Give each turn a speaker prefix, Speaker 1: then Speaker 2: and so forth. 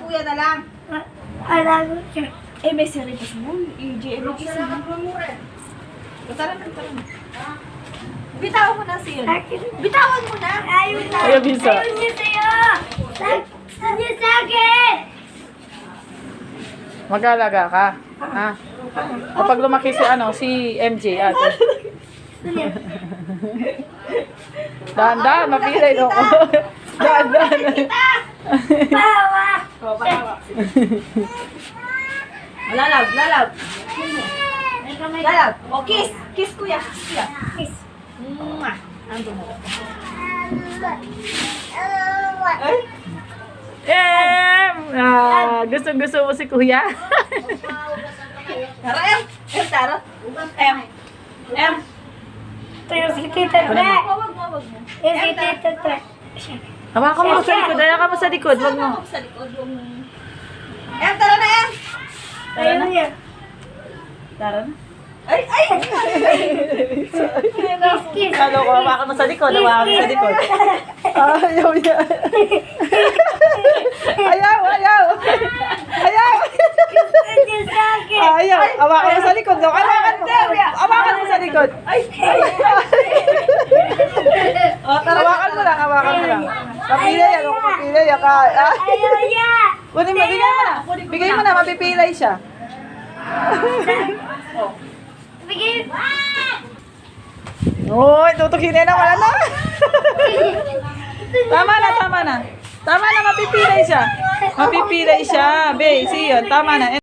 Speaker 1: kuya na lang.
Speaker 2: Alago siya.
Speaker 1: Eh, may serious mo. EJ, ano kiss mo? Tara na, tara na. Bitawan mo na siya. Bitawan mo na.
Speaker 2: Ayaw na.
Speaker 3: Ayaw, Bisa.
Speaker 2: Ayaw niya sa'yo. Ayaw niya sa akin.
Speaker 3: Mag-alaga ka. Ha? Kapag lumaki si MJ, ate. Dahan-dahan, mapilay no. Dahan-dahan.
Speaker 2: Bawa.
Speaker 1: Lalab, lalab. Lalab. O, kiss. Kiss, kuya. Kiss, kuya.
Speaker 2: Kiss.
Speaker 1: Mwah. Ando mo. Ay.
Speaker 3: Gusto mo si kuya?
Speaker 1: Tara, M. M, tara. M. M.
Speaker 2: Pero si Tita Tre.
Speaker 1: Wag mo.
Speaker 2: Yung si Tita Tre.
Speaker 3: Hawakan mo sa likod. Hawakan mo sa likod. Wag mo.
Speaker 1: Sa likod yung... M, tara na, M.
Speaker 2: Ayaw niya.
Speaker 1: Tara na. Ay, ay!
Speaker 2: Kiss, kiss.
Speaker 3: Ano ko? Hawakan mo sa likod. Hawakan mo sa likod. Ayaw niya. Ayaw. Ayaw.
Speaker 2: Ayaw niya sa akin.
Speaker 3: Ayaw. Hawakan mo sa likod. Hawakan mo. Hawakan mo sa likod.
Speaker 1: Ay, ay! O, tara na.
Speaker 3: Hawakan mo lang. Papilay. Ano ko papilay?
Speaker 2: Ayaw niya.
Speaker 3: Kunin mo. Bigay mo na. Mapipilay siya.
Speaker 2: Bigay.
Speaker 3: Uy, tutukin na naman na. Tama na. Mapipilay siya. Be, see yun. Tama na.